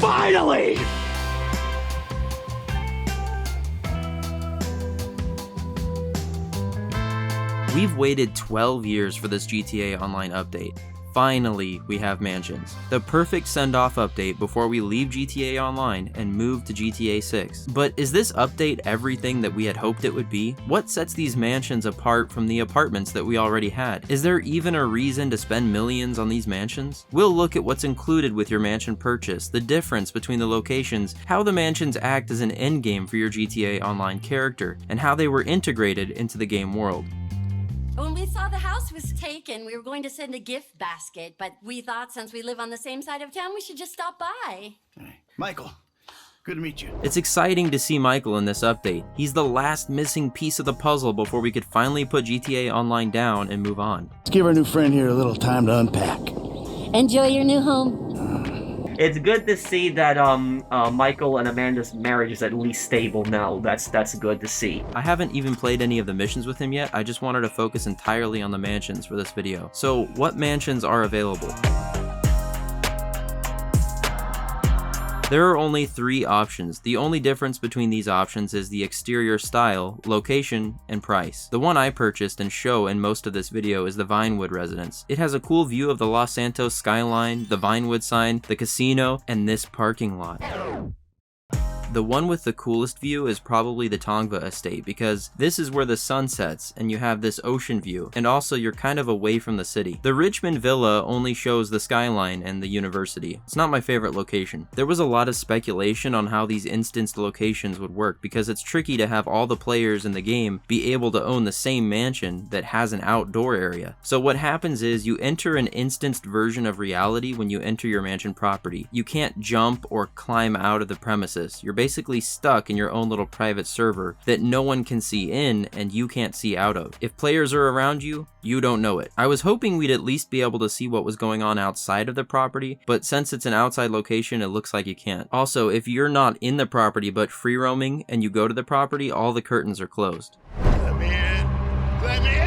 Finally! We've waited 12 years for this GTA Online update. Finally, we have mansions. The perfect send-off update before we leave GTA Online and move to GTA 6. But is this update everything that we had hoped it would be? What sets these mansions apart from the apartments that we already had? Is there even a reason to spend millions on these mansions? We'll look at what's included with your mansion purchase, the difference between the locations, how the mansions act as an endgame for your GTA Online character, and how they were integrated into the game world. When we saw the house was taken, we were going to send a gift basket, but we thought since we live on the same side of town, we should just stop by. Hey, Michael, good to meet you. It's exciting to see Michael in this update. He's the last missing piece of the puzzle before we could finally put GTA Online down and move on. Let's give our new friend here a little time to unpack. Enjoy your new home. It's good to see that Michael and Amanda's marriage is at least stable now. That's good to see. I haven't even played any of the missions with him yet. I just wanted to focus entirely on the mansions for this video. So what mansions are available? There are only 3 options. The only difference between these options is the exterior style, location, and price. The one I purchased and show in most of this video is the Vinewood residence. It has a cool view of the Los Santos skyline, the Vinewood sign, the casino, and this parking lot. The one with the coolest view is probably the Tongva estate, because this is where the sun sets and you have this ocean view, and also you're kind of away from the city. The Richmond Villa only shows the skyline and the university. It's not my favorite location. There was a lot of speculation on how these instanced locations would work, because it's tricky to have all the players in the game be able to own the same mansion that has an outdoor area. So what happens is you enter an instanced version of reality when you enter your mansion property. You can't jump or climb out of the premises. You're basically stuck in your own little private server that no one can see in and you can't see out of. If players are around you, you don't know it. I was hoping we'd at least be able to see what was going on outside of the property, but since it's an outside location, it looks like you can't. Also, if you're not in the property but free roaming and you go to the property, all the curtains are closed. Let me in. Let me in.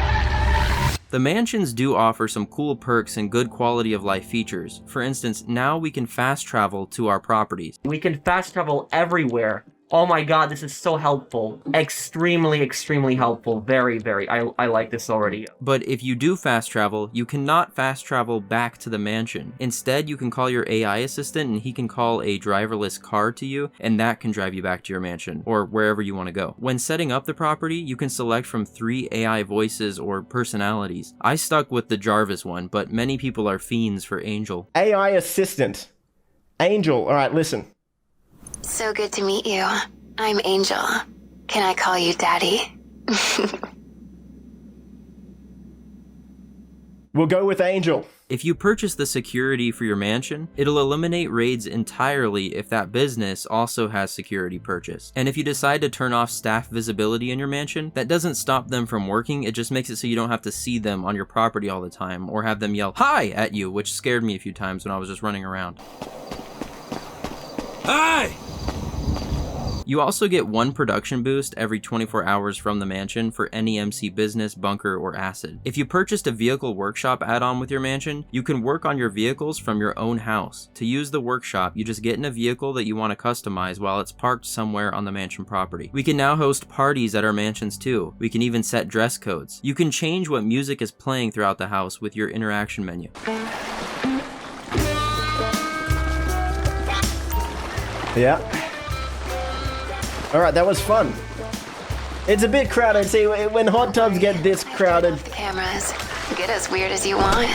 The mansions do offer some cool perks and good quality of life features. For instance, now we can fast travel to our properties. We can fast travel everywhere. Oh my god, this is so helpful. Extremely, extremely helpful. Very, very. I like this already. But if you do fast travel, you cannot fast travel back to the mansion. Instead, you can call your AI assistant and he can call a driverless car to you, and that can drive you back to your mansion or wherever you want to go. When setting up the property, you can select from 3 AI voices or personalities. I stuck with the Jarvis one, but many people are fiends for Angel. AI assistant. Angel, alright, listen. So good to meet you. I'm Angel. Can I call you Daddy? We'll go with Angel. If you purchase the security for your mansion, it'll eliminate raids entirely if that business also has security purchase. And if you decide to turn off staff visibility in your mansion, that doesn't stop them from working, it just makes it so you don't have to see them on your property all the time or have them yell "Hi!" at you, which scared me a few times when I was just running around. Hey! You also get 1 production boost every 24 hours from the mansion for any MC business, bunker, or acid. If you purchased a vehicle workshop add-on with your mansion, you can work on your vehicles from your own house. To use the workshop, you just get in a vehicle that you want to customize while it's parked somewhere on the mansion property. We can now host parties at our mansions too. We can even set dress codes. You can change what music is playing throughout the house with your interaction menu. Yeah. Alright, that was fun. It's a bit crowded. See, when hot tubs get this crowded... The cameras. Get as weird as you want.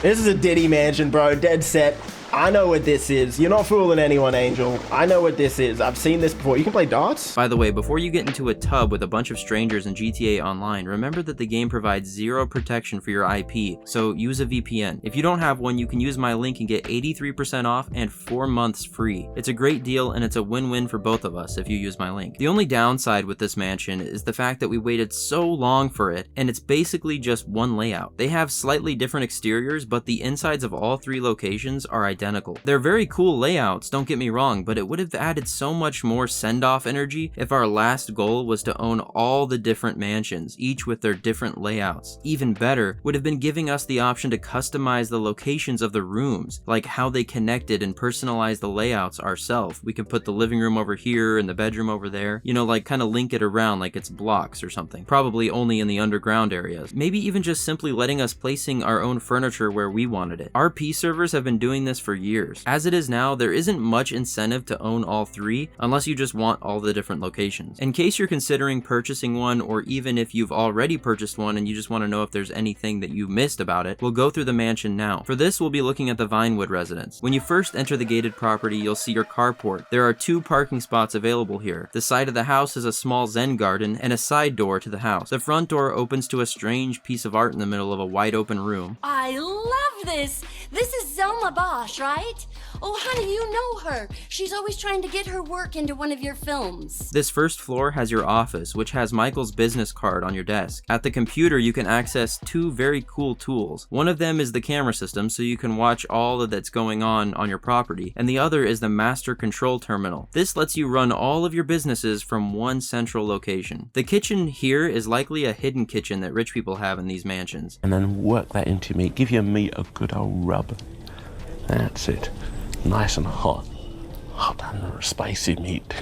This is a Diddy mansion, bro. Dead set. I know what this is. You're not fooling anyone, Angel. I know what this is. I've seen this before. You can play darts? By the way, before you get into a tub with a bunch of strangers in GTA Online, remember that the game provides 0 protection for your IP, so use a VPN. If you don't have one, you can use my link and get 83% off and 4 months free. It's a great deal and it's a win-win for both of us if you use my link. The only downside with this mansion is the fact that we waited so long for it, and it's basically just one layout. They have slightly different exteriors, but the insides of all 3 locations are identical. identical. They're very cool layouts, don't get me wrong, but it would have added so much more send-off energy if our last goal was to own all the different mansions, each with their different layouts. Even better would have been giving us the option to customize the locations of the rooms, like how they connected, and personalize the layouts ourselves. We could put the living room over here and the bedroom over there, you know, like kind of link it around like it's blocks or something. Probably only in the underground areas. Maybe even just simply letting us placing our own furniture where we wanted it. RP servers have been doing this for years. As it is now, there isn't much incentive to own all three unless you just want all the different locations. In case you're considering purchasing one, or even if you've already purchased one and you just want to know if there's anything that you missed about it, we'll go through the mansion now. For this, we'll be looking at the Vinewood residence. When you first enter the gated property, you'll see your carport. There are 2 parking spots available here. The side of the house is a small Zen garden and a side door to the house. The front door opens to a strange piece of art in the middle of a wide open room. I love this. This is Zelma Bosch, right? Oh, honey, you know her. She's always trying to get her work into one of your films. This first floor has your office, which has Michael's business card on your desk. At the computer, you can access 2 very cool tools. One of them is the camera system, so you can watch all that's going on your property, and the other is the master control terminal. This lets you run all of your businesses from one central location. The kitchen here is likely a hidden kitchen that rich people have in these mansions. And then work that into meat. Give your meat a good old rub. That's it. Nice and hot. Hot and spicy meat.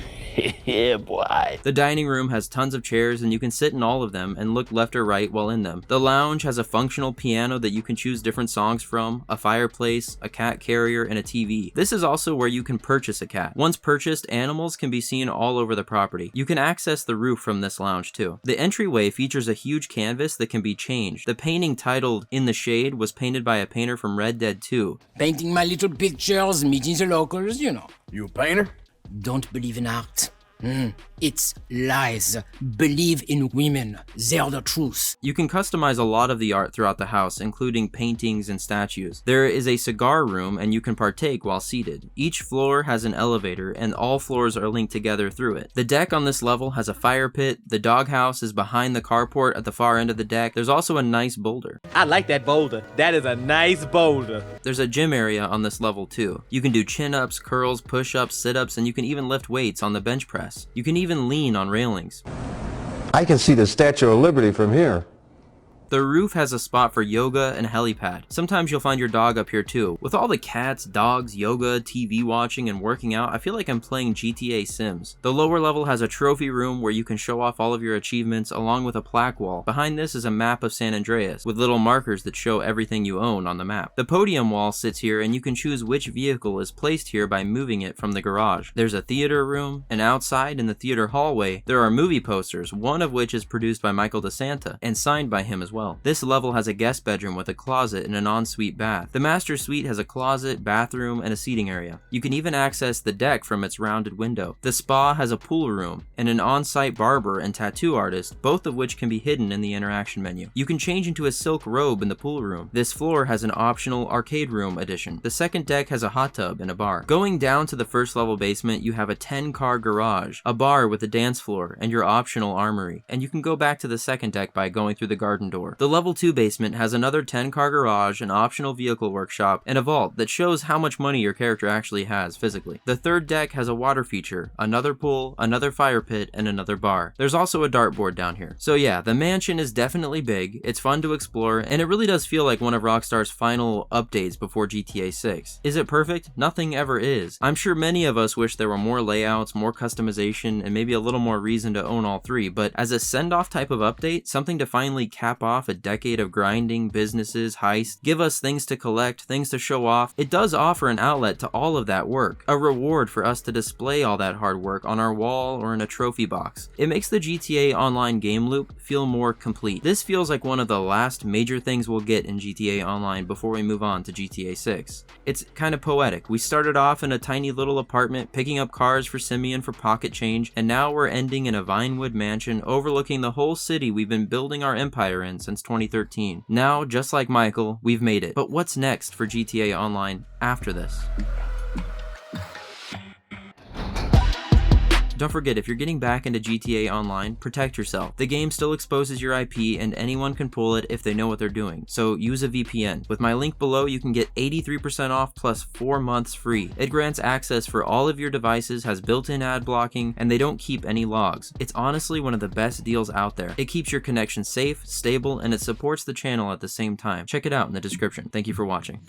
Yeah, boy. The dining room has tons of chairs and you can sit in all of them and look left or right while in them. The lounge has a functional piano that you can choose different songs from, a fireplace, a cat carrier, and a TV. This is also where you can purchase a cat. Once purchased, animals can be seen all over the property. You can access the roof from this lounge too. The entryway features a huge canvas that can be changed. The painting titled In the Shade was painted by a painter from Red Dead 2. Painting my little pictures, meeting the locals, you know. You a painter? Don't believe in art. It's lies. Believe in women. They're the truth. You can customize a lot of the art throughout the house, including paintings and statues. There is a cigar room and you can partake while seated. Each floor has an elevator and all floors are linked together through it. The deck on this level has a fire pit. The doghouse is behind the carport at the far end of the deck. There's also a nice boulder. I like that boulder. That is a nice boulder. There's a gym area on this level too. You can do chin-ups, curls, push-ups, sit-ups, and you can even lift weights on the bench press. You can even lean on railings. I can see the Statue of Liberty from here. The roof has a spot for yoga and helipad. Sometimes you'll find your dog up here too. With all the cats, dogs, yoga, TV watching, and working out, I feel like I'm playing GTA Sims. The lower level has a trophy room where you can show off all of your achievements along with a plaque wall. Behind this is a map of San Andreas with little markers that show everything you own on the map. The podium wall sits here and you can choose which vehicle is placed here by moving it from the garage. There's a theater room, and outside in the theater hallway, there are movie posters, one of which is produced by Michael DeSanta and signed by him as well. This level has a guest bedroom with a closet and an ensuite bath. The master suite has a closet, bathroom, and a seating area. You can even access the deck from its rounded window. The spa has a pool room and an on-site barber and tattoo artist, both of which can be hidden in the interaction menu. You can change into a silk robe in the pool room. This floor has an optional arcade room addition. The second deck has a hot tub and a bar. Going down to the first level basement, you have a 10-car garage, a bar with a dance floor, and your optional armory. And you can go back to the second deck by going through the garden door. The level 2 basement has another 10-car garage, an optional vehicle workshop, and a vault that shows how much money your character actually has physically. The third deck has a water feature, another pool, another fire pit, and another bar. There's also a dartboard down here. So yeah, the mansion is definitely big, it's fun to explore, and it really does feel like one of Rockstar's final updates before GTA 6. Is it perfect? Nothing ever is. I'm sure many of us wish there were more layouts, more customization, and maybe a little more reason to own all three, but as a send-off type of update, something to finally cap off a decade of grinding, businesses, heists, give us things to collect, things to show off, it does offer an outlet to all of that work, a reward for us to display all that hard work on our wall or in a trophy box. It makes the GTA Online game loop feel more complete. This feels like one of the last major things we'll get in GTA Online before we move on to GTA 6. It's kind of poetic. We started off in a tiny little apartment, picking up cars for Simeon for pocket change, and now we're ending in a Vinewood mansion overlooking the whole city we've been building our empire in since 2013. Now, just like Michael, we've made it. But what's next for GTA Online after this? Don't forget, if you're getting back into GTA Online, protect yourself. The game still exposes your IP and anyone can pull it if they know what they're doing, so use a VPN. With my link below, you can get 83% off plus 4 months free. It grants access for all of your devices, has built-in ad blocking, and they don't keep any logs. It's honestly one of the best deals out there. It keeps your connection safe, stable, and it supports the channel at the same time. Check it out in the description. Thank you for watching.